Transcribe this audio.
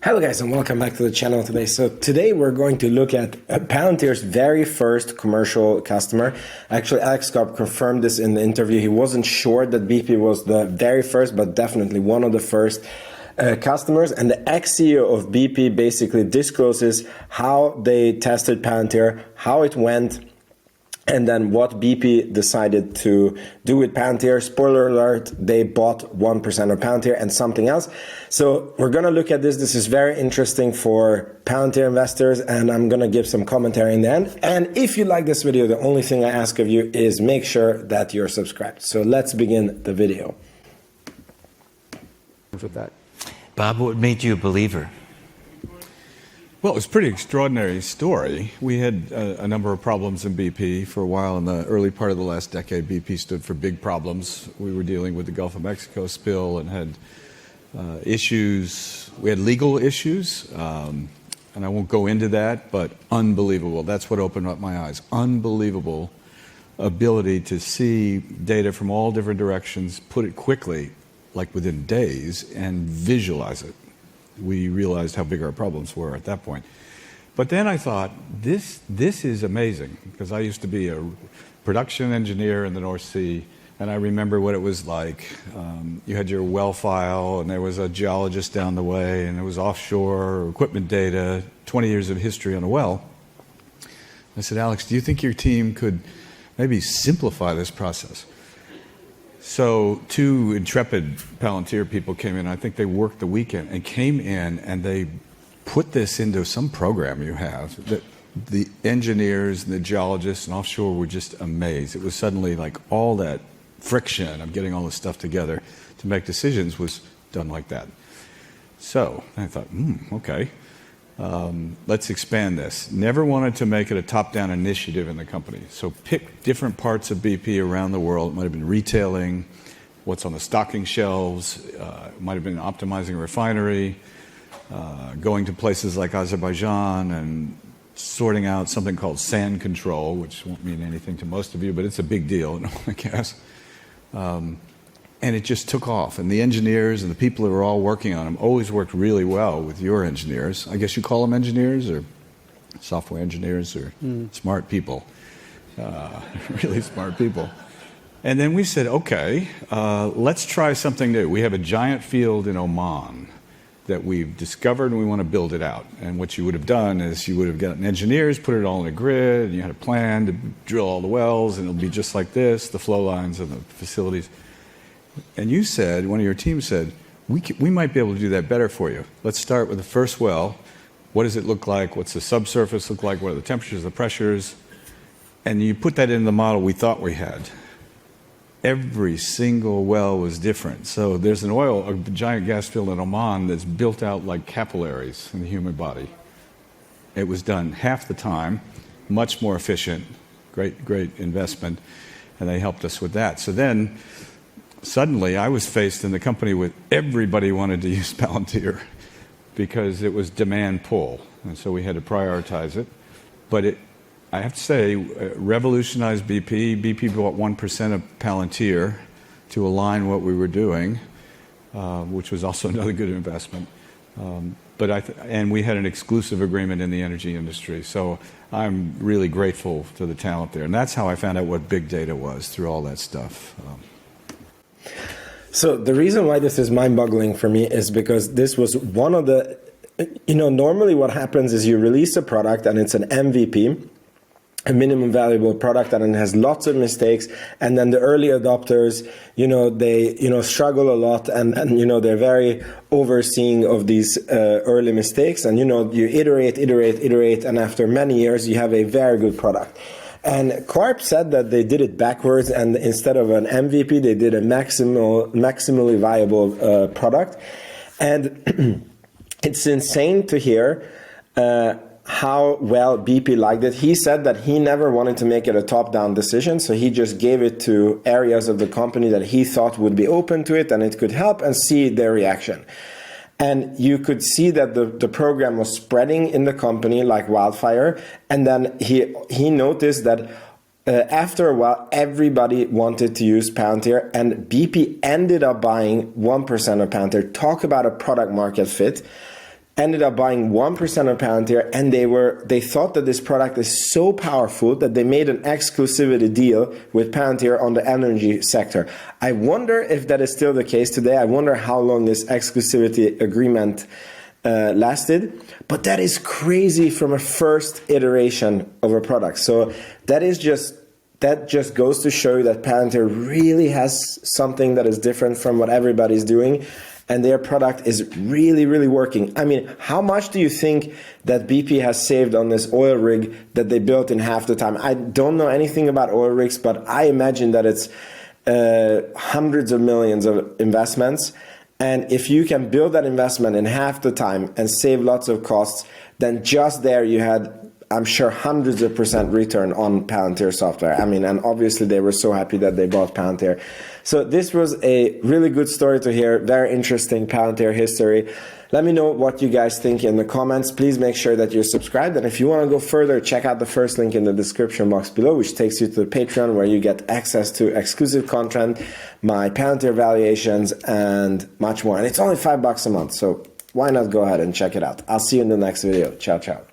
Hello guys and welcome back to the channel today. So today we're going to look at Palantir's very first commercial customer. Actually, Alex Cobb confirmed this in the interview. He wasn't sure that BP was the very first, but definitely one of the first customers. And the ex-CEO of BP basically discloses how they tested Palantir, how it went, and then what BP decided to do with Palantir. Spoiler alert, they bought 1% of Palantir and something else. So we're going to look at this. This is very interesting for Palantir investors, and I'm going to give some commentary in the end. And if you like this video, the only thing I ask of you is make sure that you're subscribed. So let's begin the video. With that. Bob, what made you a believer? Well, it was a pretty extraordinary story. We had a number of problems in BP for a while. In the early part of the last decade, BP stood for big problems. We were dealing with the Gulf of Mexico spill and had issues. We had legal issues, and I won't go into that, but unbelievable. That's what opened up my eyes. Unbelievable ability to see data from all different directions, put it quickly, like within days, and visualize it. We realized how big our problems were at that point. But then I thought, this is amazing, because I used to be a production engineer in the North Sea, and I remember what it was like. You had your well file, and there was a geologist down the way, and it was offshore equipment data, 20 years of history on a well. I said, Alex, do you think your team could maybe simplify this process? So two intrepid Palantir people came in. I think they worked the weekend and came in, and they put this into some program you have. The engineers and the geologists and offshore were just amazed. It was suddenly like all that friction of getting all this stuff together to make decisions was done like that. So I thought, okay, let's expand this. Never wanted to make it a top-down initiative in the company. So pick different parts of BP around the world. It might have been retailing, what's on the stocking shelves. It might have been optimizing a refinery, going to places like Azerbaijan and sorting out something called sand control, which won't mean anything to most of you, but it's a big deal in oil and gas. And it just took off. And the engineers and the people who were all working on them always worked really well with your engineers. I guess you call them engineers or software engineers or smart people. Really smart people. And then we said, okay, let's try something new. We have a giant field in Oman that we've discovered, and we want to build it out. And what you would have done is you would have gotten engineers, put it all in a grid, and you had a plan to drill all the wells, and it'll be just like this, the flow lines and the facilities. And you said, one of your team said, we might be able to do that better for you. Let's start with the first well. What does it look like? What's the subsurface look like? What are the temperatures, the pressures? And you put that in the model we thought we had. Every single well was different. So there's a giant gas field in Oman that's built out like capillaries in the human body. It was done half the time, much more efficient, great investment, and they helped us with that. So then, suddenly, I was faced in the company with everybody wanted to use Palantir because it was demand pull, and so we had to prioritize it. But I have to say, revolutionized BP. BP bought 1% of Palantir to align what we were doing, which was also another good investment. And we had an exclusive agreement in the energy industry. So I'm really grateful to the talent there. And that's how I found out what big data was, through all that stuff. So the reason why this is mind-boggling for me is because this was one of the, normally what happens is you release a product and it's an MVP, a minimum valuable product, and it has lots of mistakes, and then the early adopters, they struggle a lot, and they're very overseeing of these early mistakes, and you iterate, and after many years you have a very good product. And Corp said that they did it backwards, and instead of an MVP, they did a maximally viable product. And it's insane to hear how well BP liked it. He said that he never wanted to make it a top-down decision, so he just gave it to areas of the company that he thought would be open to it and it could help, and see their reaction. And you could see that the program was spreading in the company like wildfire. And then he noticed that after a while, everybody wanted to use Palantir, and BP ended up buying 1% of Palantir. Talk about a product market fit. ended up buying 1% of Palantir, and they thought that this product is so powerful that they made an exclusivity deal with Palantir on the energy sector. I wonder if that is still the case today. I wonder how long this exclusivity agreement lasted, but that is crazy from a first iteration of a product. So that just goes to show you that Palantir really has something that is different from what everybody's doing, and their product is really, really working. I mean, how much do you think that BP has saved on this oil rig that they built in half the time? I don't know anything about oil rigs, but I imagine that it's hundreds of millions of investments. And if you can build that investment in half the time and save lots of costs, then just there you had, I'm sure, hundreds of % return on Palantir software. I mean, and obviously they were so happy that they bought Palantir. So this was a really good story to hear, very interesting Palantir history. Let me know what you guys think in the comments. Please make sure that you're subscribed. And if you want to go further, check out the first link in the description box below, which takes you to the Patreon, where you get access to exclusive content, my Palantir valuations, and much more. And it's only $5 a month, so why not go ahead and check it out. I'll see you in the next video. Ciao, ciao.